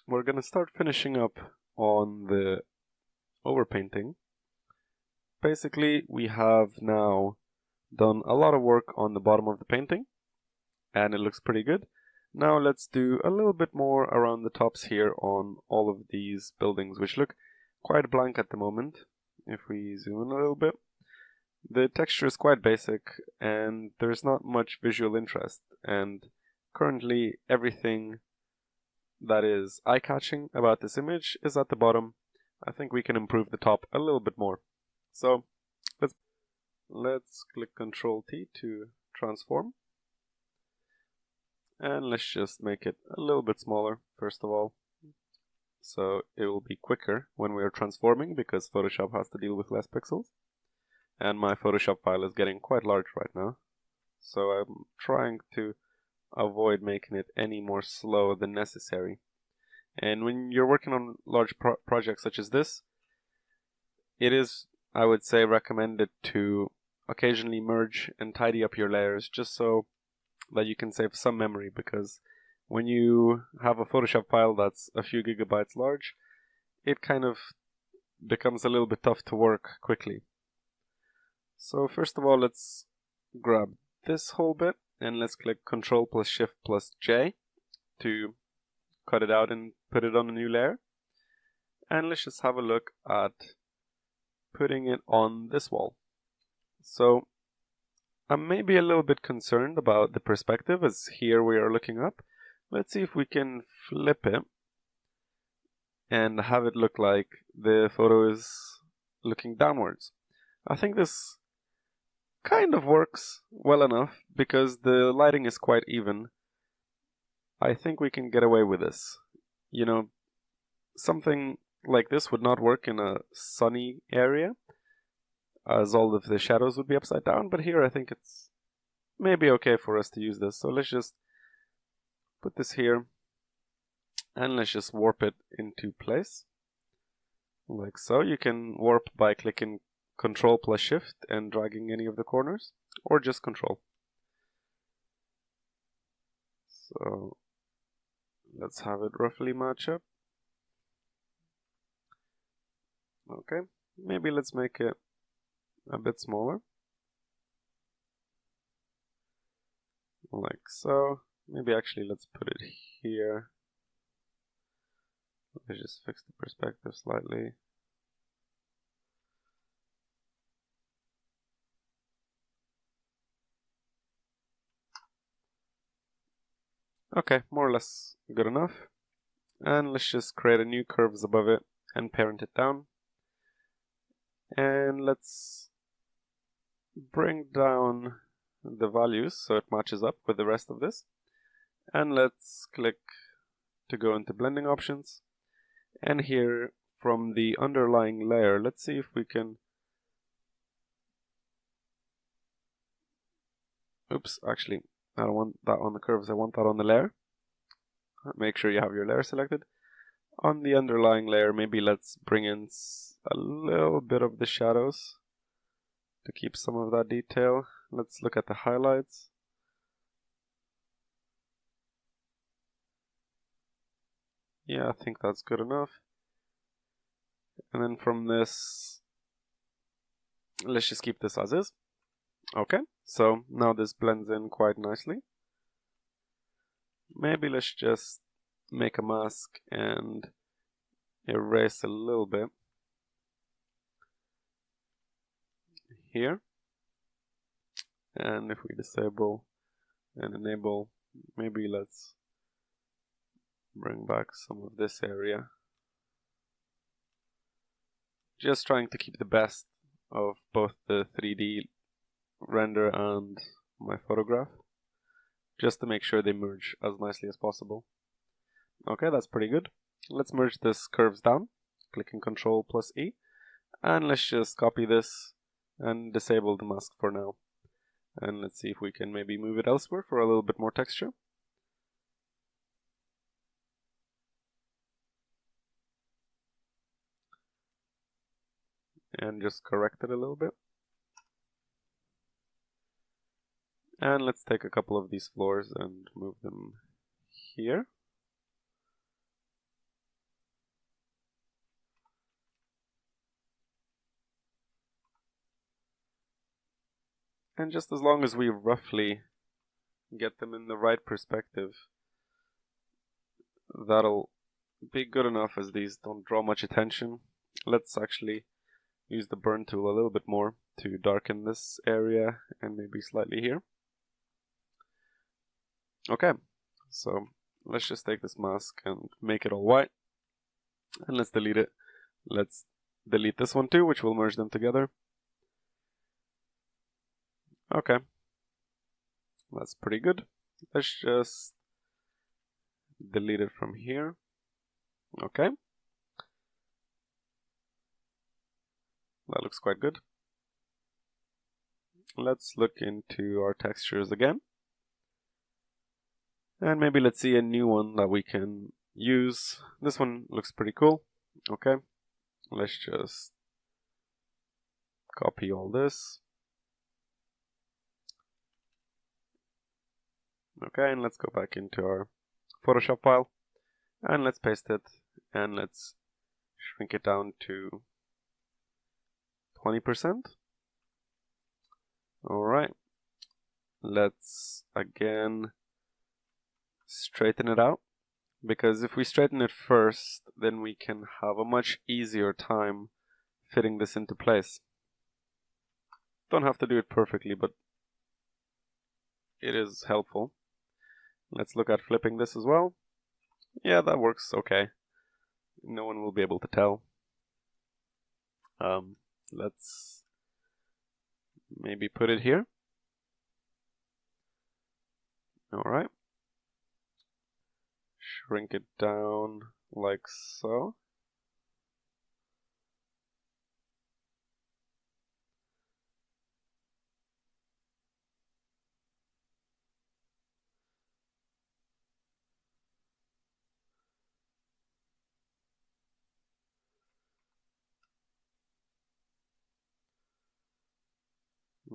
we're gonna start finishing up on the overpainting. Basically, we have now done a lot of work on the bottom of the painting, and it looks pretty good. Now let's do a little bit more around the tops here on all of these buildings, which look quite blank at the moment. If we zoom in a little bit, the texture is quite basic and there's not much visual interest, and currently everything that is eye-catching about this image is at the bottom. I think we can improve the top a little bit more. So let's click Ctrl T to transform. And let's just make it a little bit smaller first of all, so it will be quicker when we are transforming, because Photoshop has to deal with less pixels. And my Photoshop file is getting quite large right now, so I'm trying to avoid making it any more slow than necessary. And when you're working on large projects such as this, it is, I would say, recommended to occasionally merge and tidy up your layers, just so that you can save some memory, because when you have a Photoshop file that's a few gigabytes large, it kind of becomes a little bit tough to work quickly. So first of all, let's grab this whole bit and let's click Ctrl plus Shift plus J to cut it out and put it on a new layer. And let's just have a look at putting it on this wall. So I'm maybe a little bit concerned about the perspective, as here we are looking up. Let's see if we can flip it and have it look like the photo is looking downwards. I think this kind of works well enough because the lighting is quite even. I think we can get away with this. You know, something like this would not work in a sunny area, as all of the shadows would be upside down, but here I think it's maybe okay for us to use this. So let's just put this here and let's just warp it into place like so. You can warp by clicking Ctrl plus Shift and dragging any of the corners, or just Ctrl. So let's have it roughly match up. Okay, maybe let's make it a bit smaller, like so. Maybe actually let's put it here. Let's just fix the perspective slightly. Okay, more or less good enough. And let's just create a new curves above it and parent it down. And let's bring down the values so it matches up with the rest of this. And let's click to go into blending options. And here from the underlying layer, let's see if we can... Oops, actually, I don't want that on the curves, I want that on the layer. Make sure you have your layer selected. On the underlying layer, maybe let's bring in a little bit of the shadows to keep some of that detail. Let's look at the highlights. Yeah, I think that's good enough. And then from this, let's just keep this as is. Okay, so now this blends in quite nicely. Maybe let's just make a mask and erase a little bit here. And if we disable and enable, maybe let's bring back some of this area. Just trying to keep the best of both the 3D render and my photograph, just to make sure they merge as nicely as possible. Okay, that's pretty good. Let's merge this curves down, clicking Ctrl plus E, and let's just copy this and disable the mask for now. And let's see if we can maybe move it elsewhere for a little bit more texture. And just correct it a little bit. And let's take a couple of these floors and move them here. And just as long as we roughly get them in the right perspective, that'll be good enough, as these don't draw much attention. Let's actually use the burn tool a little bit more to darken this area and maybe slightly here. Okay, so let's just take this mask and make it all white, and let's delete it. Let's delete this one too, which will merge them together. Okay, that's pretty good. Let's just delete it from here. Okay, that looks quite good. Let's look into our textures again, and maybe let's see a new one that we can use. This one looks pretty cool. Okay, let's just copy all this. Okay, and let's go back into our Photoshop file, and let's paste it, and let's shrink it down to 20%. Alright, let's again straighten it out, because if we straighten it first, then we can have a much easier time fitting this into place. Don't have to do it perfectly, but it is helpful. Let's look at flipping this as well. Yeah, that works okay. No one will be able to tell. Let's maybe put it here. Alright. Shrink it down like so.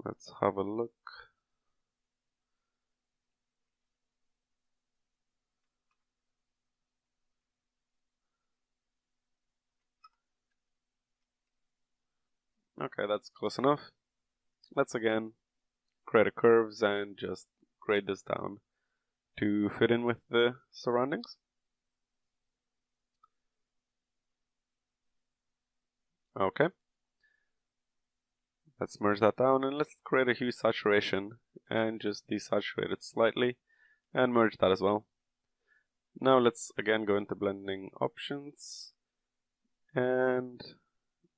Let's have a look. Okay, that's close enough. Let's again create a curves and just grade this down to fit in with the surroundings. Okay. Let's merge that down, and let's create a hue saturation and just desaturate it slightly and merge that as well. Now let's again go into blending options, and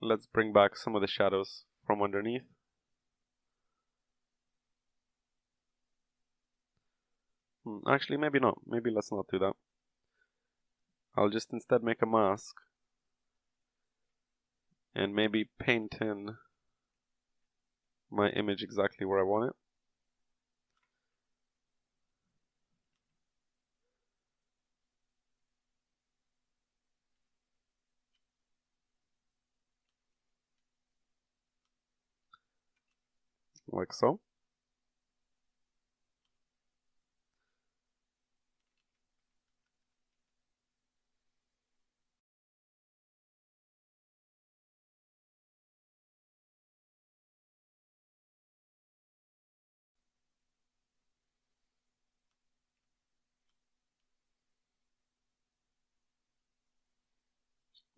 let's bring back some of the shadows from underneath. Actually, maybe not. Maybe let's not do that. I'll just instead make a mask and maybe paint in my image exactly where I want it. Like so.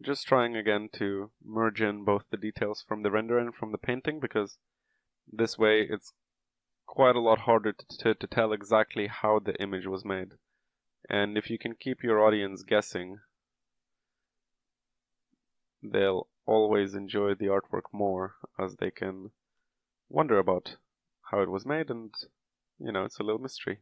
Just trying again to merge in both the details from the render and from the painting, because this way it's quite a lot harder to tell exactly how the image was made. And if you can keep your audience guessing, they'll always enjoy the artwork more, as they can wonder about how it was made, and you know, it's a little mystery.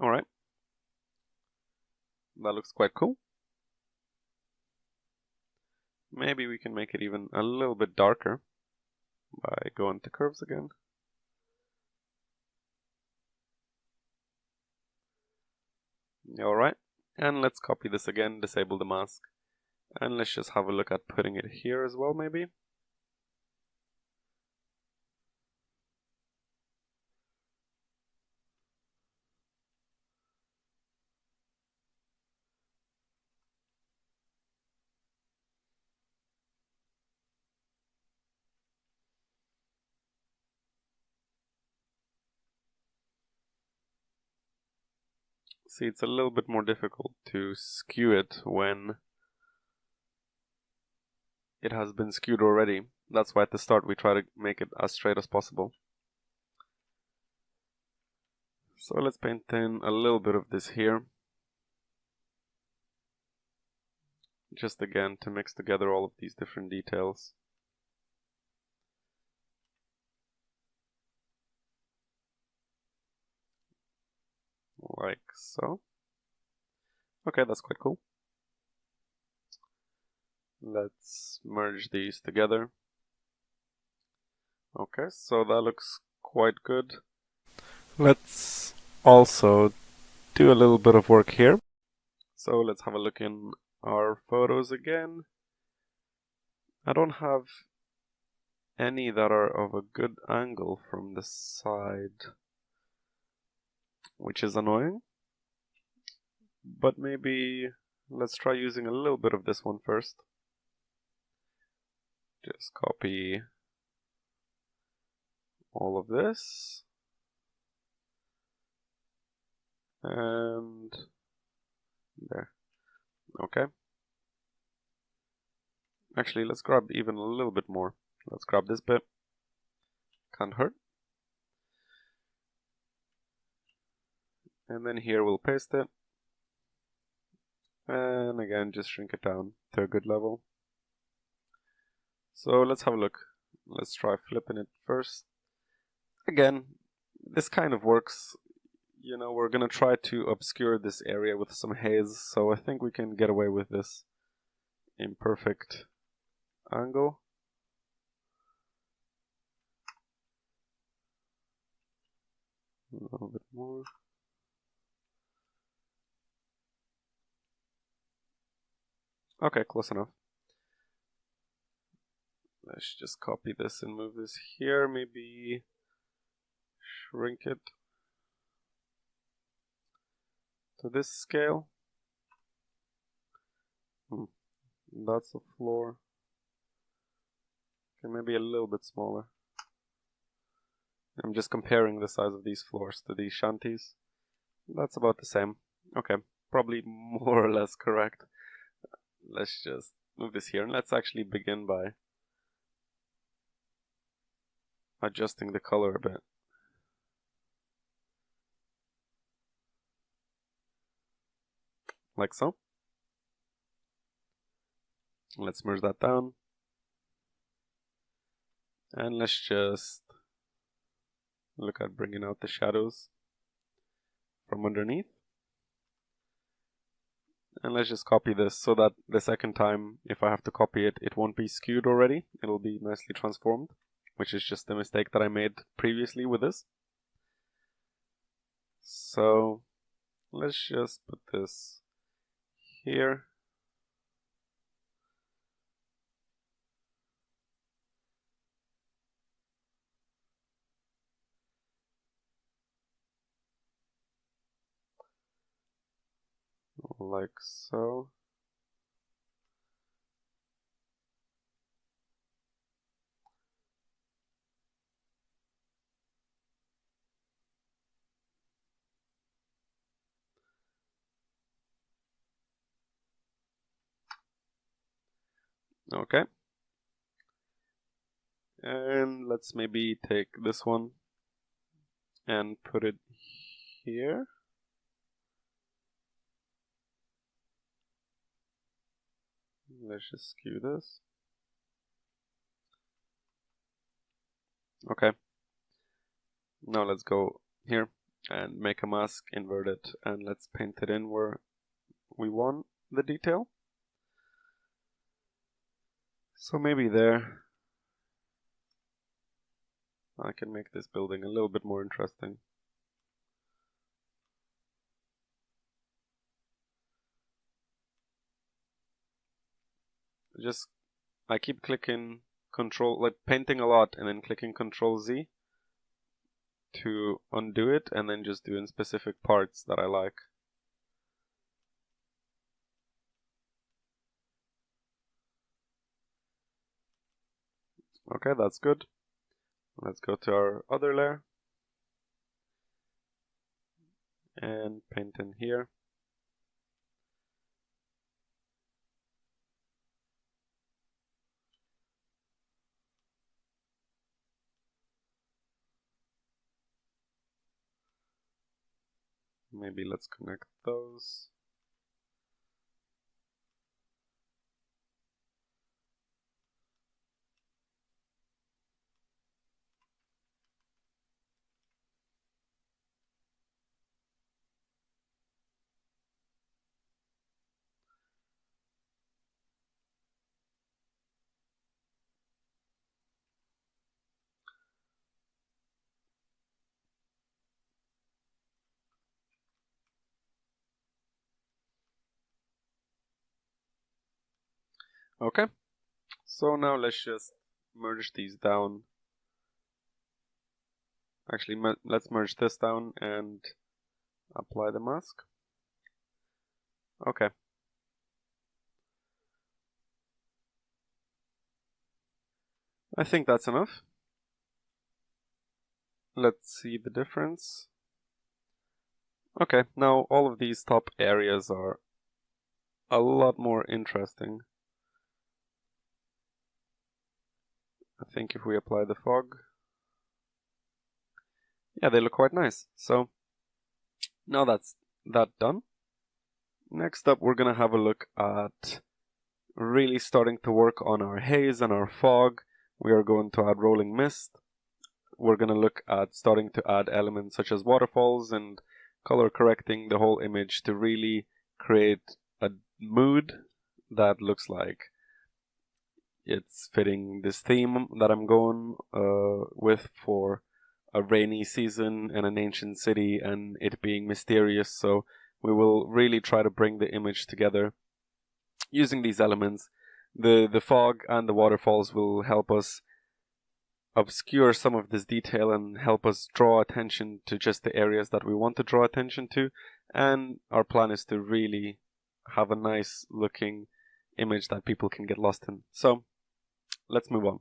Alright, that looks quite cool. Maybe we can make it even a little bit darker by going to curves again. Alright, and let's copy this again, disable the mask, and let's just have a look at putting it here as well, maybe. See, it's a little bit more difficult to skew it when it has been skewed already. That's why at the start we try to make it as straight as possible. So let's paint in a little bit of this here. Just again to mix together all of these different details. Like so. Okay, that's quite cool. Let's merge these together. Okay, so that looks quite good. Let's also do a little bit of work here. So let's have a look in our photos again. I don't have any that are of a good angle from the side, which is annoying. But maybe let's try using a little bit of this one first. Just copy all of this. And there. Okay. Actually, let's grab even a little bit more. Let's grab this bit. Can't hurt. And then here we'll paste it. And again, just shrink it down to a good level. So let's have a look. Let's try flipping it first. Again, this kind of works. You know, we're gonna try to obscure this area with some haze, so I think we can get away with this imperfect angle. A little bit more. Okay, close enough. Let's just copy this and move this here, maybe shrink it to this scale. That's the floor. Okay, maybe a little bit smaller. I'm just comparing the size of these floors to these shanties. That's about the same. Okay, probably more or less correct. Let's just move this here, and let's actually begin by adjusting the color a bit. Like so. Let's merge that down. And let's just look at bringing out the shadows from underneath. And let's just copy this so that the second time, if I have to copy it, it won't be skewed already. It'll be nicely transformed, which is just the mistake that I made previously with this. So let's just put this here. Like so. Okay. And let's maybe take this one and put it here. Let's just skew this. Okay. Now let's go here and make a mask, invert it, and let's paint it in where we want the detail. So maybe there. I can make this building a little bit more interesting. I keep clicking Control, like painting a lot, and then clicking Control Z to undo it, and then just doing specific parts that I like. Okay, that's good. Let's go to our other layer and paint in here. Maybe let's connect those. Okay, so now let's just merge these down. Actually, let's merge this down and apply the mask. Okay. I think that's enough. Let's see the difference. Okay, now all of these top areas are a lot more interesting. I think if we apply the fog, yeah, they look quite nice. So now that's that done. Next up, we're gonna have a look at really starting to work on our haze and our fog. We are going to add rolling mist. We're gonna look at starting to add elements such as waterfalls and color correcting the whole image to really create a mood that looks like it's fitting this theme that I'm going with for a rainy season and an ancient city and it being mysterious. So we will really try to bring the image together using these elements. The fog and the waterfalls will help us obscure some of this detail and help us draw attention to just the areas that we want to draw attention to. And our plan is to really have a nice looking image that people can get lost in. So let's move on.